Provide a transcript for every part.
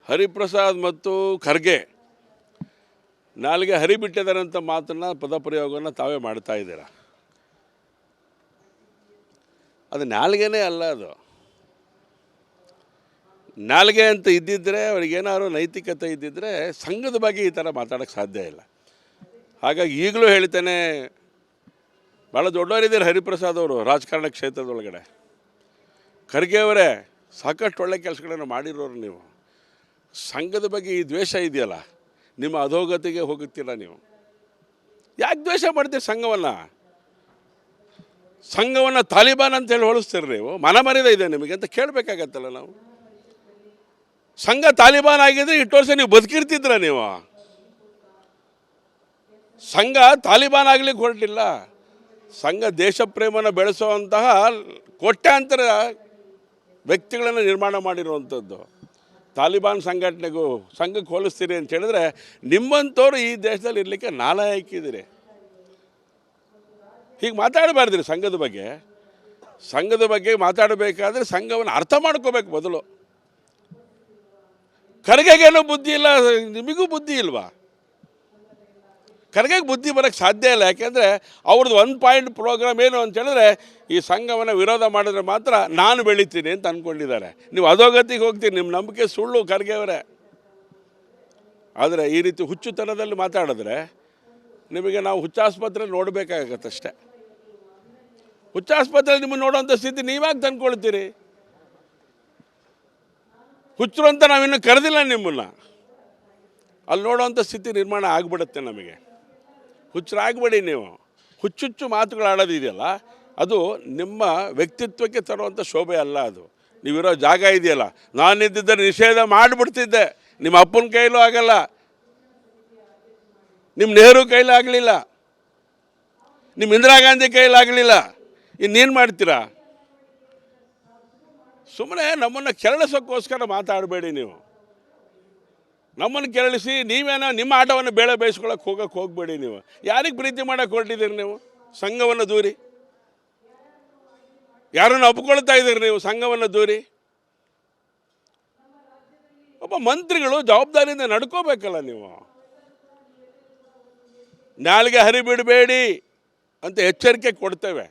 ಹರಿಪ್ರಸಾದ್ ಮತ್ತು ಖರ್ಗೆ ನಾಲಿಗೆ ಹರಿಬಿಟ್ಟಿದ್ದಾರಂಥ ಮಾತನ್ನು ಪದಪ್ರಯೋಗವನ್ನು ತಾವೇ ಮಾಡ್ತಾ ಇದ್ದೀರಾ. ಅದು ನಾಲಿಗೆನೇ ಅಲ್ಲ, ಅದು ನಾಲಿಗೆ ಅಂತ ಇದ್ದಿದ್ದರೆ ಅವ್ರಿಗೇನಾದ್ರು ನೈತಿಕತೆ ಇದ್ದಿದ್ದರೆ ಸಂಘದ ಬಗ್ಗೆ ಈ ಥರ ಮಾತಾಡೋಕ್ಕೆ ಸಾಧ್ಯ ಇಲ್ಲ. ಹಾಗಾಗಿ ಈಗಲೂ ಹೇಳ್ತೇನೆ, ಭಾಳ ದೊಡ್ಡವರಿದ್ದೀರಿ ಹರಿಪ್ರಸಾದ್ ಅವರು ರಾಜಕಾರಣ ಕ್ಷೇತ್ರದೊಳಗಡೆ. ಖರ್ಗೆ ಅವರೇ ಸಾಕಷ್ಟು ಒಳ್ಳೆ ಕೆಲಸಗಳನ್ನು ಮಾಡಿರೋರು. ನೀವು ಸಂಘದ ಬಗ್ಗೆ ಈ ದ್ವೇಷ ಇದೆಯಲ್ಲ, ನಿಮ್ಮ ಅಧೋಗತಿಗೆ ಹೋಗುತ್ತೀರ. ನೀವು ಯಾಕೆ ದ್ವೇಷ ಮಾಡ್ತೀರಿ ಸಂಘವನ್ನು ತಾಲಿಬಾನ್ ಅಂತೇಳಿ ಹೋಲಿಸ್ತೀರಿ ನೀವು. ಮನಮರ್ಯಾದೆ ಇದೆ ನಿಮಗೆ ಅಂತ ಕೇಳಬೇಕಾಗತ್ತಲ್ಲ ನಾವು. ಸಂಘ ತಾಲಿಬಾನ್ ಆಗಿದ್ರೆ ಇಷ್ಟು ವರ್ಷ ನೀವು ಬದುಕಿರ್ತಿದ್ರ. ನೀವು ಸಂಘ ತಾಲಿಬಾನ್ ಆಗ್ಲಿಕ್ಕೆ ಹೊರಟಿಲ್ಲ. ಸಂಘ ದೇಶ ಪ್ರೇಮನ ಬೆಳೆಸುವಂತಹ ಕೋಟ್ಯಾಂತರ ವ್ಯಕ್ತಿಗಳನ್ನು ನಿರ್ಮಾಣ ಮಾಡಿರುವಂಥದ್ದು. ತಾಲಿಬಾನ್ ಸಂಘಕ್ಕೆ ಹೋಲಿಸ್ತೀರಿ ಅಂತ ಹೇಳಿದ್ರೆ ನಿಮ್ಮಂಥವ್ರು ಈ ದೇಶದಲ್ಲಿ ಇರಲಿಕ್ಕೆ ನಾಲಾಯಕ್ಕಿದ್ದೀರಿ. ಹೀಗೆ ಮಾತಾಡಬಾರ್ದ್ರಿ. ಸಂಘದ ಬಗ್ಗೆ ಮಾತಾಡಬೇಕಾದ್ರೆ ಸಂಘವನ್ನು ಅರ್ಥ ಮಾಡ್ಕೋಬೇಕು ಮೊದಲು. ಖರ್ಗೆಗೇನೋ ಬುದ್ಧಿ ಇಲ್ಲ, ನಿಮಗೂ ಬುದ್ಧಿ ಇಲ್ವಾ? ಖರ್ಗೆಗೆ ಬುದ್ಧಿ ಬರೋಕ್ಕೆ ಸಾಧ್ಯ ಇಲ್ಲ. ಯಾಕೆಂದರೆ ಅವ್ರದ್ದು 1 ಪಾಯಿಂಟ್ ಪ್ರೋಗ್ರಾಮ್ ಏನು ಅಂತ ಹೇಳಿದ್ರೆ ಈ ಸಂಘವನ್ನು ವಿರೋಧ ಮಾಡಿದ್ರೆ ಮಾತ್ರ ನಾನು ಬೆಳಿತೀನಿ ಅಂತ ಅಂದ್ಕೊಂಡಿದ್ದಾರೆ. ನೀವು ಅಧೋಗತಿಗೆ ಹೋಗ್ತೀರಿ. ನಿಮ್ಮ ನಂಬಿಕೆ ಸುಳ್ಳು ಖರ್ಗೆ ಅವರೇ. ಆದರೆ ಈ ರೀತಿ ಹುಚ್ಚುತನದಲ್ಲಿ ಮಾತಾಡಿದ್ರೆ ನಿಮಗೆ ನಾವು ಹುಚ್ಚಾಸ್ಪತ್ರೆ ನೋಡಬೇಕಾಗತ್ತಷ್ಟೆ. ಹುಚ್ಚಾಸ್ಪತ್ರೆಯಲ್ಲಿ ನಿಮ್ಮನ್ನು ನೋಡೋವಂಥ ಸ್ಥಿತಿ ನೀವಾಗಿ ತಂದ್ಕೊಳ್ತೀರಿ. ಹುಚ್ಚರು ಅಂತ ನಾವಿನ್ನೂ ಕರೆದಿಲ್ಲ ನಿಮ್ಮನ್ನು. ಅಲ್ಲಿ ನೋಡೋವಂಥ ಸ್ಥಿತಿ ನಿರ್ಮಾಣ ಆಗಿಬಿಡುತ್ತೆ ನಮಗೆ. ಹುಚ್ಚರಾಗಬೇಡಿ ನೀವು. ಹುಚ್ಚುಚ್ಚು ಮಾತುಗಳಾಡೋದಿದೆಯಲ್ಲ, ಅದು ನಿಮ್ಮ ವ್ಯಕ್ತಿತ್ವಕ್ಕೆ ತರುವಂಥ ಶೋಭೆ ಅಲ್ಲ. ಅದು ನೀವಿರೋ ಜಾಗ ಇದೆಯಲ್ಲ, ನಾನಿದ್ದಿದ್ದರೆ ನಿಷೇಧ ಮಾಡಿಬಿಡ್ತಿದ್ದೆ. ನಿಮ್ಮ ಅಪ್ಪನ ಕೈಲೂ ಆಗಲ್ಲ, ನಿಮ್ಮ ನೆಹರು ಕೈಲಾಗಲಿಲ್ಲ, ನಿಮ್ಮ ಇಂದಿರಾ ಗಾಂಧಿ ಕೈಲಾಗಲಿಲ್ಲ. ಇನ್ನೇನು ಮಾಡ್ತೀರಾ? ಸುಮ್ಮನೆ ನಮ್ಮನ್ನು ಕೆರಳಿಸೋಕ್ಕೋಸ್ಕರ ಮಾತಾಡಬೇಡಿ. ನೀವು ನಮ್ಮನ್ನು ಕೆರಳಿಸಿ ನೀವೇನೋ ನಿಮ್ಮ ಆಟವನ್ನು ಬೇಳೆ ಬೇಯಿಸ್ಕೊಳ್ಳೋಕೆ ಹೋಗಬೇಡಿ. ನೀವು ಯಾರಿಗೆ ಪ್ರೀತಿ ಮಾಡೋಕ್ಕೆ ಹೊರಟಿದ್ದೀರಿ? ನೀವು ಸಂಘವನ್ನು ದೂರಿ ಯಾರನ್ನು ಒಪ್ಕೊಳ್ತಾ ಇದ್ದೀರಿ? ನೀವು ಸಂಘವನ್ನು ದೂರಿ. ಒಬ್ಬ ಮಂತ್ರಿಗಳು ಜವಾಬ್ದಾರಿಯಿಂದ ನಡ್ಕೋಬೇಕಲ್ಲ. ನೀವು ನಾಲಿಗೆ ಹರಿಬಿಡಬೇಡಿ ಅಂತ ಎಚ್ಚರಿಕೆ ಕೊಡ್ತೇವೆ.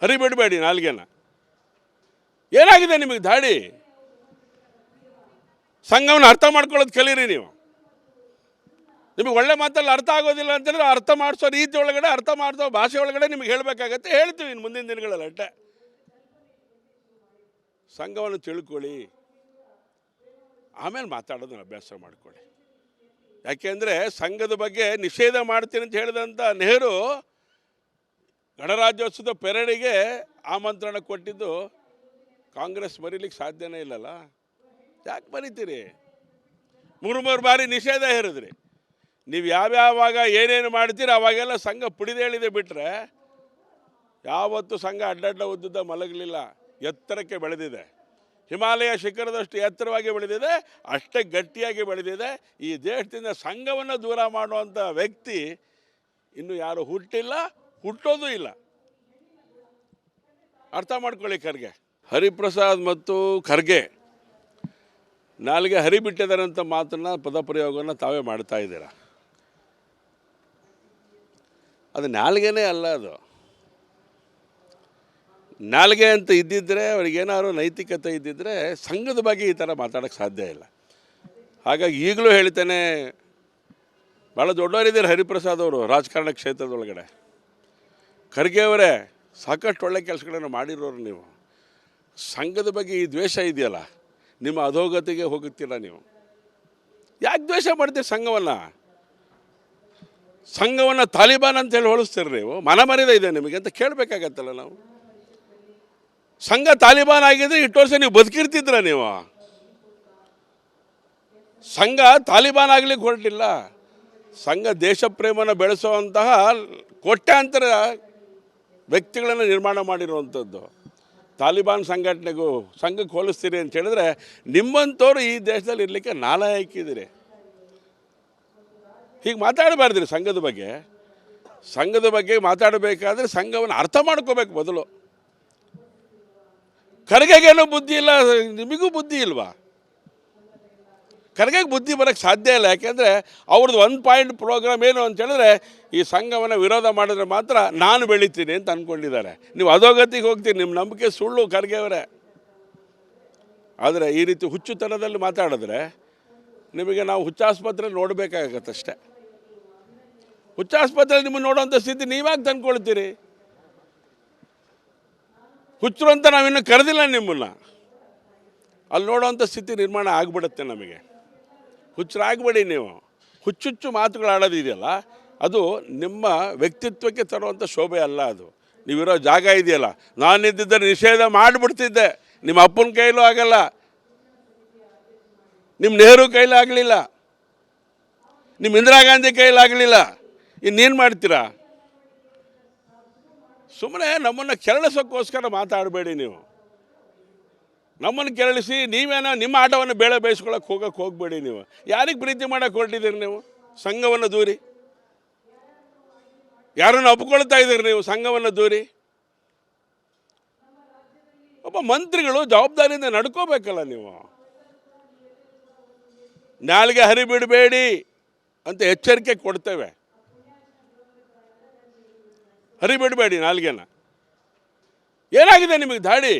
ಹರಿಬಿಡಬೇಡಿ ನಾಲಿಗೆನ. ಏನಾಗಿದೆ ನಿಮಗೆ ದಾಡಿ? ಸಂಘವನ್ನು ಅರ್ಥ ಮಾಡ್ಕೊಳ್ಳೋದು ಕಲೀರಿ. ನೀವು ನಿಮಗೆ ಒಳ್ಳೆ ಮಾತಲ್ಲಿ ಅರ್ಥ ಆಗೋದಿಲ್ಲ ಅಂತಂದರೆ ಅರ್ಥ ಮಾಡಿಸೋ ರೀತಿ ಒಳಗಡೆ, ಅರ್ಥ ಮಾಡಿಸೋ ಭಾಷೆ ಒಳಗಡೆ ನಿಮಗೆ ಹೇಳಬೇಕಾಗತ್ತೆ. ಹೇಳ್ತೀವಿ ಇನ್ನು ಮುಂದಿನ ದಿನಗಳಲ್ಲಿ ಅಷ್ಟೇ. ಸಂಘವನ್ನು ತಿಳ್ಕೊಳ್ಳಿ, ಆಮೇಲೆ ಮಾತಾಡೋದನ್ನು ಅಭ್ಯಾಸ ಮಾಡ್ಕೊಳ್ಳಿ. ಯಾಕೆಂದರೆ ಸಂಘದ ಬಗ್ಗೆ ನಿಷೇಧ ಮಾಡ್ತೀನಿ ಅಂತ ಹೇಳಿದಂಥ ನೆಹರು ಗಣರಾಜ್ಯೋತ್ಸವದ ಪೆರೇಡಿಗೆ ಆಮಂತ್ರಣ ಕೊಟ್ಟಿದ್ದು ಕಾಂಗ್ರೆಸ್ ಮರೀಲಿಕ್ಕೆ ಸಾಧ್ಯನೇ ಇಲ್ಲಲ್ಲ. ಯಾಕೆ ಮರಿತೀರಿ? 3 ಬಾರಿ ನಿಷೇಧ ಹೇರಿದ್ರಿ. ನೀವು ಯಾವ್ಯಾವಾಗ ಏನೇನು ಮಾಡ್ತೀರಿ ಅವಾಗೆಲ್ಲ ಸಂಘ ಪುಡಿದೇಳಿದೆ ಬಿಟ್ಟರೆ ಯಾವತ್ತೂ ಸಂಘ ಅಡ್ಡಡ್ಡ ಉದ್ದುದ್ದ ಮಲಗಲಿಲ್ಲ. ಎತ್ತರಕ್ಕೆ ಬೆಳೆದಿದೆ. ಹಿಮಾಲಯ ಶಿಖರದಷ್ಟು ಎತ್ತರವಾಗಿ ಬೆಳೆದಿದೆ, ಅಷ್ಟೇ ಗಟ್ಟಿಯಾಗಿ ಬೆಳೆದಿದೆ. ಈ ದೇಶದಿಂದ ಸಂಘವನ್ನು ದೂರ ಮಾಡುವಂಥ ವ್ಯಕ್ತಿ ಇನ್ನು ಯಾರು ಹುಟ್ಟಿಲ್ಲ, ಹುಟ್ಟೋದು ಇಲ್ಲ. ಅರ್ಥ ಮಾಡ್ಕೊಳ್ಳಿ ಖರ್ಗೆ. ಹರಿಪ್ರಸಾದ್ ಮತ್ತು ಖರ್ಗೆ ನಾಲಿಗೆ ಹರಿಬಿಟ್ಟಿದ್ದಾರಂಥ ಮಾತನ್ನು ಪದಪ್ರಯೋಗವನ್ನು ತಾವೇ ಮಾಡ್ತಾ ಇದ್ದೀರಾ. ಅದು ನಾಲಿಗೆನೇ ಅಲ್ಲ, ಅದು ನಾಲಿಗೆ ಅಂತ ಇದ್ದಿದ್ದರೆ ಅವ್ರಿಗೇನಾದ್ರು ನೈತಿಕತೆ ಇದ್ದಿದ್ದರೆ ಸಂಘದ ಬಗ್ಗೆ ಈ ಥರ ಮಾತಾಡೋಕ್ಕೆ ಸಾಧ್ಯ ಇಲ್ಲ. ಹಾಗಾಗಿ ಈಗಲೂ ಹೇಳ್ತೇನೆ, ಭಾಳ ದೊಡ್ಡವರಿದ್ದೀರಿ ಹರಿಪ್ರಸಾದ್ ಅವರು ರಾಜಕಾರಣ ಕ್ಷೇತ್ರದೊಳಗಡೆ. ಖರ್ಗೆ ಅವರೇ ಸಾಕಷ್ಟು ಒಳ್ಳೆ ಕೆಲಸಗಳನ್ನು ಮಾಡಿರೋರು. ನೀವು ಸಂಘದ ಬಗ್ಗೆ ಈ ದ್ವೇಷ ಇದೆಯಲ್ಲ, ನಿಮ್ಮ ಅಧೋಗತಿಗೆ ಹೋಗುತ್ತೀರ. ನೀವು ಯಾಕೆ ದ್ವೇಷ ಮಾಡ್ತೀರಿ ಸಂಘವನ್ನು ತಾಲಿಬಾನ್ ಅಂತೇಳಿ ಹೋಲಿಸ್ತೀರಿ. ನೀವು ಮನಮರ್ಯಾದೆ ಇದೆ ನಿಮಗೆ ಅಂತ ಕೇಳಬೇಕಾಗತ್ತಲ್ಲ ನಾವು. ಸಂಘ ತಾಲಿಬಾನ್ ಆಗಿದ್ರೆ ಇಷ್ಟು ವರ್ಷ ನೀವು ಬದುಕಿರ್ತಿದ್ರ. ನೀವು ಸಂಘ ತಾಲಿಬಾನ್ ಆಗ್ಲಿಕ್ಕೆ ಹೊರಟಿಲ್ಲ. ಸಂಘ ದೇಶ ಪ್ರೇಮನ ಬೆಳೆಸುವಂತಹ ಕೋಟ್ಯಾಂತರ ವ್ಯಕ್ತಿಗಳನ್ನು ನಿರ್ಮಾಣ ಮಾಡಿರುವಂಥದ್ದು. ತಾಲಿಬಾನ್ ಸಂಘಕ್ಕೆ ಹೋಲಿಸ್ತೀರಿ ಅಂತ ಹೇಳಿದ್ರೆ ನಿಮ್ಮಂಥವ್ರು ಈ ದೇಶದಲ್ಲಿ ಇರಲಿಕ್ಕೆ ನಾಲಾಯಕ್ಕಿದ್ದೀರಿ. ಹೀಗೆ ಮಾತಾಡಬಾರ್ದ್ರಿ. ಸಂಘದ ಬಗ್ಗೆ ಮಾತಾಡಬೇಕಾದ್ರೆ ಸಂಘವನ್ನು ಅರ್ಥ ಮಾಡ್ಕೋಬೇಕು ಮೊದಲು. ಖರ್ಗೆಗೇನೋ ಬುದ್ಧಿ ಇಲ್ಲ, ನಿಮಗೂ ಬುದ್ಧಿ ಇಲ್ವಾ? ಖರ್ಗೆಗೆ ಬುದ್ಧಿ ಬರೋಕ್ಕೆ ಸಾಧ್ಯ ಇಲ್ಲ. ಯಾಕೆಂದರೆ ಅವ್ರದ್ದು 1 ಪಾಯಿಂಟ್ ಪ್ರೋಗ್ರಾಮ್ ಏನು ಅಂತ ಹೇಳಿದ್ರೆ, ಈ ಸಂಘವನ್ನು ವಿರೋಧ ಮಾಡಿದ್ರೆ ಮಾತ್ರ ನಾನು ಬೆಳಿತೀನಿ ಅಂತ ಅಂದ್ಕೊಂಡಿದ್ದಾರೆ. ನೀವು ಅಧೋಗತಿಗೆ ಹೋಗ್ತೀರಿ, ನಿಮ್ಮ ನಂಬಿಕೆ ಸುಳ್ಳು ಖರ್ಗೆ ಅವರೇ. ಆದರೆ ಈ ರೀತಿ ಹುಚ್ಚುತನದಲ್ಲಿ ಮಾತಾಡಿದ್ರೆ ನಿಮಗೆ ನಾವು ಹುಚ್ಚಾಸ್ಪತ್ರೆ ನೋಡಬೇಕಾಗತ್ತಷ್ಟೆ. ಹುಚ್ಚಾಸ್ಪತ್ರೆ ನಿಮ್ಮನ್ನು ನೋಡೋವಂಥ ಸ್ಥಿತಿ ನೀವಾಗಿ ತಂದ್ಕೊಳ್ತೀರಿ. ಹುಚ್ಚರು ಅಂತ ನಾವಿನ್ನೂ ಕರೆದಿಲ್ಲ ನಿಮ್ಮನ್ನು. ಅಲ್ಲಿ ನೋಡೋವಂಥ ಸ್ಥಿತಿ ನಿರ್ಮಾಣ ಆಗಿಬಿಡುತ್ತೆ ನಮಗೆ. ಹುಚ್ಚರಾಗಬೇಡಿ ನೀವು. ಹುಚ್ಚುಚ್ಚು ಮಾತುಗಳಾಡೋದಿದೆಯಲ್ಲ, ಅದು ನಿಮ್ಮ ವ್ಯಕ್ತಿತ್ವಕ್ಕೆ ತರುವಂಥ ಶೋಭೆ ಅಲ್ಲ. ಅದು ನೀವಿರೋ ಜಾಗ ಇದೆಯಲ್ಲ, ನಾನಿದ್ದಿದ್ದರೆ ನಿಷೇಧ ಮಾಡಿಬಿಡ್ತಿದ್ದೆ. ನಿಮ್ಮ ಅಪ್ಪನ ಕೈಲೂ ಆಗಲ್ಲ, ನಿಮ್ಮ ನೆಹರು ಕೈಲಾಗಲಿಲ್ಲ, ನಿಮ್ಮ ಇಂದಿರಾ ಗಾಂಧಿ ಕೈಲಾಗಲಿಲ್ಲ. ಇನ್ನೇನು ಮಾಡ್ತೀರಾ? ಸುಮ್ಮನೆ ನಮ್ಮನ್ನು ಕೆರಳಿಸೋಕ್ಕೋಸ್ಕರ ಮಾತಾಡಬೇಡಿ ನೀವು. ನಮ್ಮನ್ನು ಕೆರಳಿಸಿ ನೀವೇನೋ ನಿಮ್ಮ ಆಟವನ್ನು ಬೇಳೆ ಬೇಯಿಸ್ಕೊಳ್ಳೋಕೆ ಹೋಗಬೇಡಿ ನೀವು. ಯಾರಿಗೆ ಪ್ರೀತಿ ಮಾಡೋಕೆ ಹೊರಟಿದ್ದೀರಿ ನೀವು? ಸಂಘವನ್ನು ದೂರಿ. ಯಾರನ್ನು ಒಪ್ಕೊಳ್ತಾ ಇದ್ದೀರಿ ನೀವು? ಸಂಘವನ್ನು ದೂರಿ. ಒಬ್ಬ ಮಂತ್ರಿಗಳು ಜವಾಬ್ದಾರಿಯಿಂದ ನಡ್ಕೋಬೇಕಲ್ಲ ನೀವು. ನಾಲಿಗೆ ಹರಿಬಿಡಬೇಡಿ ಅಂತ ಎಚ್ಚರಿಕೆ ಕೊಡ್ತೇವೆ. ಹರಿಬಿಡಬೇಡಿ ನಾಲಿಗೆನ. ಏನಾಗಿದೆ ನಿಮಗೆ ದಾಡಿ?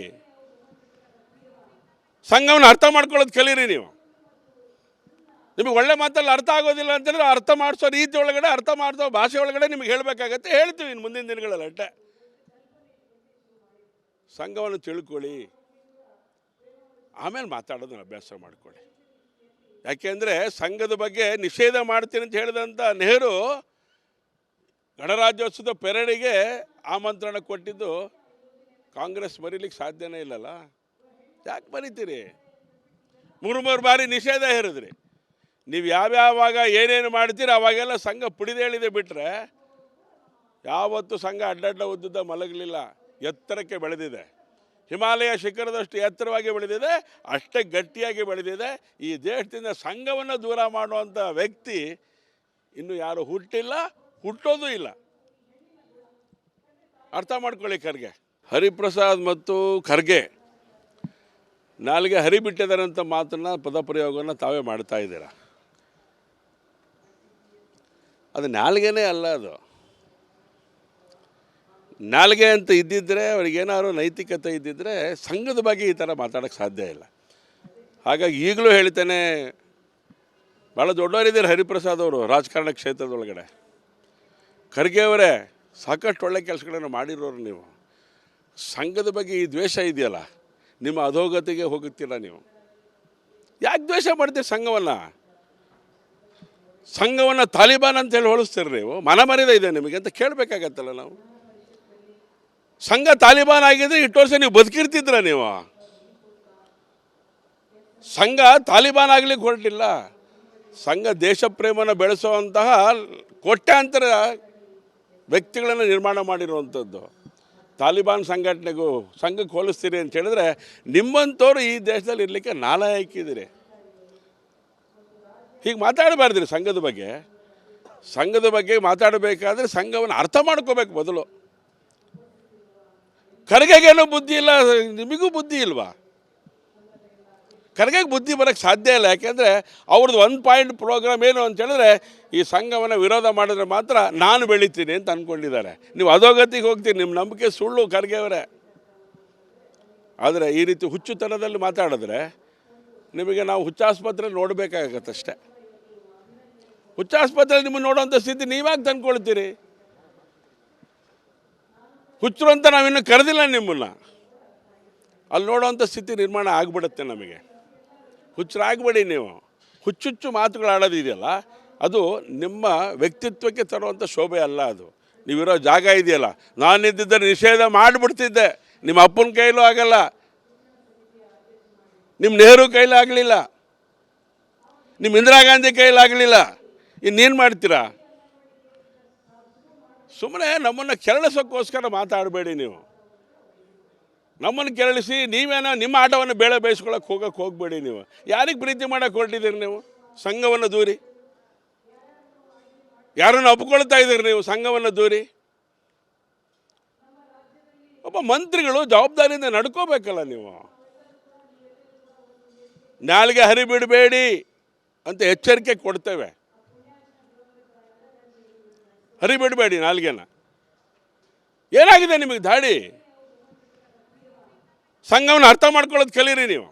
ಸಂಘವನ್ನು ಅರ್ಥ ಮಾಡ್ಕೊಳ್ಳೋದು ಕಲೀರಿ ನೀವು. ನಿಮಗೆ ಒಳ್ಳೆ ಮಾತಲ್ಲಿ ಅರ್ಥ ಆಗೋದಿಲ್ಲ ಅಂತಂದರೆ ಅರ್ಥ ಮಾಡಿಸೋ ರೀತಿ ಒಳಗಡೆ, ಅರ್ಥ ಮಾಡಿಸೋ ಭಾಷೆ ಒಳಗಡೆ ನಿಮಗೆ ಹೇಳಬೇಕಾಗತ್ತೆ. ಹೇಳ್ತೀವಿ ಇನ್ನು ಮುಂದಿನ ದಿನಗಳಲ್ಲಿ ಅಷ್ಟೇ. ಸಂಘವನ್ನು ತಿಳ್ಕೊಳ್ಳಿ, ಆಮೇಲೆ ಮಾತಾಡೋದನ್ನು ಅಭ್ಯಾಸ ಮಾಡ್ಕೊಳ್ಳಿ. ಯಾಕೆಂದರೆ ಸಂಘದ ಬಗ್ಗೆ ನಿಷೇಧ ಮಾಡ್ತೀನಿ ಅಂತ ಹೇಳಿದಂಥ ನೆಹರು ಗಣರಾಜ್ಯೋತ್ಸವದ ಪೆರೇಡಿಗೆ ಆಮಂತ್ರಣ ಕೊಟ್ಟಿದ್ದು ಕಾಂಗ್ರೆಸ್ ಮರೀಲಿಕ್ಕೆ ಸಾಧ್ಯನೇ ಇಲ್ಲಲ್ಲ. ಯಾಕೆ ಮರಿತೀರಿ? 3 ಬಾರಿ ನಿಷೇಧ ಹೇರಿದ್ರಿ. ನೀವು ಯಾವ್ಯಾವಾಗ ಏನೇನು ಮಾಡ್ತೀರಿ ಅವಾಗೆಲ್ಲ ಸಂಘ ಪುಡಿದೇಳಿದೆ ಬಿಟ್ಟರೆ ಯಾವತ್ತೂ ಸಂಘ ಅಡ್ಡಡ್ಡ ಉದ್ದುದ್ದ ಮಲಗಲಿಲ್ಲ. ಎತ್ತರಕ್ಕೆ ಬೆಳೆದಿದೆ. ಹಿಮಾಲಯ ಶಿಖರದಷ್ಟು ಎತ್ತರವಾಗಿ ಬೆಳೆದಿದೆ, ಅಷ್ಟೇ ಗಟ್ಟಿಯಾಗಿ ಬೆಳೆದಿದೆ. ಈ ದೇಶದಿಂದ ಸಂಘವನ್ನು ದೂರ ಮಾಡುವಂಥ ವ್ಯಕ್ತಿ ಇನ್ನು ಯಾರು ಹುಟ್ಟಿಲ್ಲ, ಹುಟ್ಟೋದು ಇಲ್ಲ. ಅರ್ಥ ಮಾಡ್ಕೊಳ್ಳಿ. ಖರ್ಗೆ, ಹರಿಪ್ರಸಾದ್ ಮತ್ತು ಖರ್ಗೆ ನಾಲಿಗೆ ಹರಿಬಿಟ್ಟಿದ್ದಾರಂಥ ಮಾತನ್ನು, ಪದಪ್ರಯೋಗವನ್ನು ತಾವೇ ಮಾಡ್ತಾ ಇದ್ದೀರ. ಅದು ನಾಲಿಗೆನೇ ಅಲ್ಲ. ಅದು ನಾಲಿಗೆ ಅಂತ ಇದ್ದಿದ್ದರೆ, ಅವ್ರಿಗೇನಾದ್ರು ನೈತಿಕತೆ ಇದ್ದಿದ್ದರೆ ಸಂಘದ ಬಗ್ಗೆ ಈ ಥರ ಮಾತಾಡೋಕ್ಕೆ ಸಾಧ್ಯ ಇಲ್ಲ. ಹಾಗಾಗಿ ಈಗಲೂ ಹೇಳ್ತೇನೆ, ಭಾಳ ದೊಡ್ಡವರಿದ್ದೀರಿ ಹರಿಪ್ರಸಾದ್ ಅವರು ರಾಜಕಾರಣ ಕ್ಷೇತ್ರದೊಳಗಡೆ. ಖರ್ಗೆ ಅವರೇ ಸಾಕಷ್ಟು ಒಳ್ಳೆ ಕೆಲಸಗಳನ್ನು ಮಾಡಿರೋರು ನೀವು. ಸಂಘದ ಬಗ್ಗೆ ಈ ದ್ವೇಷ ಇದೆಯಲ್ಲ, ನಿಮ್ಮ ಅಧೋಗತಿಗೆ ಹೋಗುತ್ತೀರ ನೀವು. ಯಾಕೆ ದ್ವೇಷ ಮಾಡ್ತೀರಿ ಸಂಘವನ್ನು? ಸಂಘವನ್ನು ತಾಲಿಬಾನ್ ಅಂತೇಳಿ ಹೋಲಿಸ್ತೀರಿ ನೀವು. ಮನಮರ್ಯಾದೆ ಇದೆ ನಿಮಗೆ ಅಂತ ಕೇಳಬೇಕಾಗತ್ತಲ್ಲ ನಾವು. ಸಂಘ ತಾಲಿಬಾನ್ ಆಗಿದ್ರೆ ಇಷ್ಟು ವರ್ಷ ನೀವು ಬದುಕಿರ್ತಿದ್ರ ನೀವು. ಸಂಘ ತಾಲಿಬಾನ್ ಆಗ್ಲಿಕ್ಕೆ ಹೊರಟಿಲ್ಲ. ಸಂಘ ದೇಶ ಪ್ರೇಮನ ಬೆಳೆಸುವಂತಹ ಕೋಟ್ಯಾಂತರ ವ್ಯಕ್ತಿಗಳನ್ನು ನಿರ್ಮಾಣ ಮಾಡಿರುವಂಥದ್ದು. ತಾಲಿಬಾನ್ ಸಂಘಕ್ಕೆ ಹೋಲಿಸ್ತೀರಿ ಅಂತ ಹೇಳಿದ್ರೆ ನಿಮ್ಮಂಥವ್ರು ಈ ದೇಶದಲ್ಲಿ ಇರಲಿಕ್ಕೆ ನಾಲಾಯಕ್ಕಿದ್ದೀರಿ. ಹೀಗೆ ಮಾತಾಡಬಾರ್ದ್ರಿ ಸಂಘದ ಬಗ್ಗೆ. ಸಂಘದ ಬಗ್ಗೆ ಮಾತಾಡಬೇಕಾದ್ರೆ ಸಂಘವನ್ನು ಅರ್ಥ ಮಾಡ್ಕೋಬೇಕು ಮೊದಲು. ಖರ್ಗೆಗೇನೋ ಬುದ್ಧಿ ಇಲ್ಲ, ನಿಮಗೂ ಬುದ್ಧಿ ಇಲ್ವಾ? ಖರ್ಗೆಗೆ ಬುದ್ಧಿ ಬರೋಕ್ಕೆ ಸಾಧ್ಯ ಇಲ್ಲ. ಯಾಕೆಂದರೆ ಅವ್ರದ್ದು 1 ಪಾಯಿಂಟ್ ಪ್ರೋಗ್ರಾಮ್ ಏನು ಅಂತ ಹೇಳಿದ್ರೆ, ಈ ಸಂಘವನ್ನು ವಿರೋಧ ಮಾಡಿದ್ರೆ ಮಾತ್ರ ನಾನು ಬೆಳಿತೀನಿ ಅಂತ ಅಂದ್ಕೊಂಡಿದ್ದಾರೆ. ನೀವು ಅಧೋಗತಿಗೆ ಹೋಗ್ತೀರಿ, ನಿಮ್ಮ ನಂಬಿಕೆ ಸುಳ್ಳು ಖರ್ಗೆ ಅವರೇ. ಆದರೆ ಈ ರೀತಿ ಹುಚ್ಚುತನದಲ್ಲಿ ಮಾತಾಡಿದ್ರೆ ನಿಮಗೆ ನಾವು ಹುಚ್ಚಾಸ್ಪತ್ರೆ ನೋಡಬೇಕಾಗತ್ತಷ್ಟೆ. ಹುಚ್ಚಾಸ್ಪತ್ರೆ ನಿಮ್ಮನ್ನು ನೋಡೋವಂಥ ಸ್ಥಿತಿ ನೀವಾಗಿ ತಂದ್ಕೊಳ್ತೀರಿ. ಹುಚ್ಚರು ಅಂತ ನಾವಿನ್ನೂ ಕರೆದಿಲ್ಲ ನಿಮ್ಮನ್ನು. ಅಲ್ಲಿ ನೋಡೋವಂಥ ಸ್ಥಿತಿ ನಿರ್ಮಾಣ ಆಗಿಬಿಡುತ್ತೆ ನಮಗೆ. ಹುಚ್ಚರಾಗಬೇಡಿ ನೀವು. ಹುಚ್ಚುಚ್ಚು ಮಾತುಗಳಾಡೋದಿದೆಯಲ್ಲ, ಅದು ನಿಮ್ಮ ವ್ಯಕ್ತಿತ್ವಕ್ಕೆ ತರುವಂಥ ಶೋಭೆ ಅಲ್ಲ. ಅದು ನೀವಿರೋ ಜಾಗ ಇದೆಯಲ್ಲ, ನಾನಿದ್ದಿದ್ದರೆ ನಿಷೇಧ ಮಾಡಿಬಿಡ್ತಿದ್ದೆ. ನಿಮ್ಮ ಅಪ್ಪನ ಕೈಲೂ ಆಗಲ್ಲ, ನಿಮ್ಮ ನೆಹರು ಕೈಲಾಗಲಿಲ್ಲ, ನಿಮ್ಮ ಇಂದಿರಾ ಗಾಂಧಿ ಕೈಲಾಗಲಿಲ್ಲ. ಇನ್ನೇನು ಮಾಡ್ತೀರಾ? ಸುಮ್ಮನೆ ನಮ್ಮನ್ನು ಕೆರಳಿಸೋಕ್ಕೋಸ್ಕರ ಮಾತಾಡಬೇಡಿ ನೀವು. ನಮ್ಮನ್ನು ಕೆರಳಿಸಿ ನೀವೇನೋ ನಿಮ್ಮ ಆಟವನ್ನು ಬೇಳೆ ಬೇಯಿಸ್ಕೊಳ್ಳೋಕೆ ಹೋಗಬೇಡಿ ನೀವು. ಯಾರಿಗೆ ಪ್ರೀತಿ ಮಾಡೋಕೆ ಹೊರಟಿದ್ದೀರಿ ನೀವು? ಸಂಘವನ್ನು ದೂರಿ. ಯಾರನ್ನು ಒಪ್ಕೊಳ್ತಾ ಇದ್ದೀರಿ ನೀವು? ಸಂಘವನ್ನು ದೂರಿ. ಒಬ್ಬ ಮಂತ್ರಿಗಳು ಜವಾಬ್ದಾರಿಯಿಂದ ನಡ್ಕೋಬೇಕಲ್ಲ ನೀವು. ನಾಲಿಗೆ ಹರಿಬಿಡಬೇಡಿ ಅಂತ ಎಚ್ಚರಿಕೆ ಕೊಡ್ತೇವೆ. ಹರಿಬಿಡಬೇಡಿ ನಾಲಿಗೆನ. ಏನಾಗಿದೆ ನಿಮಗೆ ದಾಡಿ? ಸಂಘವನ್ನು ಅರ್ಥ ಮಾಡ್ಕೊಳ್ಳೋದು ಕಲೀರಿ ನೀವು.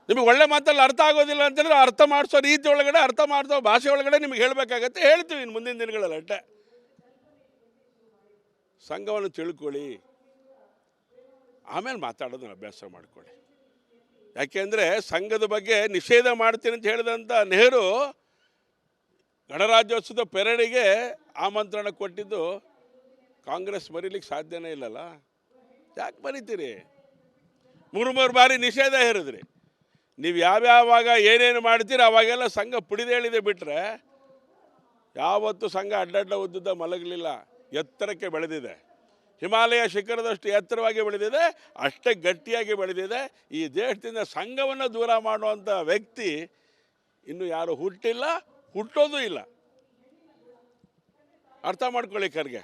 ನಿಮಗೆ ಒಳ್ಳೆ ಮಾತಲ್ಲಿ ಅರ್ಥ ಆಗೋದಿಲ್ಲ ಅಂತಂದರೆ ಅರ್ಥ ಮಾಡಿಸೋ ರೀತಿ ಒಳಗಡೆ, ಅರ್ಥ ಮಾಡಿಸೋ ಭಾಷೆ ಒಳಗಡೆ ನಿಮಗೆ ಹೇಳಬೇಕಾಗತ್ತೆ. ಹೇಳ್ತೀವಿ ಇನ್ನು ಮುಂದಿನ ದಿನಗಳಲ್ಲಿ ಅಷ್ಟೇ. ಸಂಘವನ್ನು ತಿಳ್ಕೊಳ್ಳಿ, ಆಮೇಲೆ ಮಾತಾಡೋದನ್ನ ಅಭ್ಯಾಸ ಮಾಡ್ಕೊಳ್ಳಿ. ಯಾಕೆಂದರೆ ಸಂಘದ ಬಗ್ಗೆ ನಿಷೇಧ ಮಾಡ್ತೀನಿ ಅಂತ ಹೇಳಿದಂಥ ನೆಹರು ಗಣರಾಜ್ಯೋತ್ಸವದ ಪೆರೇಡಿಗೆ ಆಮಂತ್ರಣ ಕೊಟ್ಟಿದ್ದು ಕಾಂಗ್ರೆಸ್ ಮರೀಲಿಕ್ಕೆ ಸಾಧ್ಯನೇ ಇಲ್ಲಲ್ಲ. ಯಾಕೆ ಮರಿತೀರಿ? ಮೂರು ಬಾರಿ ನಿಷೇಧ ಹೇರಿದ್ರಿ. ನೀವು ಯಾವ್ಯಾವಾಗ ಏನೇನು ಮಾಡ್ತೀರಿ ಅವಾಗೆಲ್ಲ ಸಂಘ ಪುಡಿದೇಳಿದೆ ಬಿಟ್ಟರೆ ಯಾವತ್ತೂ ಸಂಘ ಅಡ್ಡಡ್ಡ ಉದ್ದುದ್ದ ಮಲಗಲಿಲ್ಲ. ಎತ್ತರಕ್ಕೆ ಬೆಳೆದಿದೆ, ಹಿಮಾಲಯ ಶಿಖರದಷ್ಟು ಎತ್ತರವಾಗಿ ಬೆಳೆದಿದೆ, ಅಷ್ಟೇ ಗಟ್ಟಿಯಾಗಿ ಬೆಳೆದಿದೆ. ಈ ದೇಶದಿಂದ ಸಂಘವನ್ನು ದೂರ ಮಾಡುವಂಥ ವ್ಯಕ್ತಿ ಇನ್ನು ಯಾರು ಹುಟ್ಟಿಲ್ಲ, ಹುಟ್ಟೋದು ಇಲ್ಲ. ಅರ್ಥ ಮಾಡ್ಕೊಳ್ಳಿ ಖರ್ಗೆ.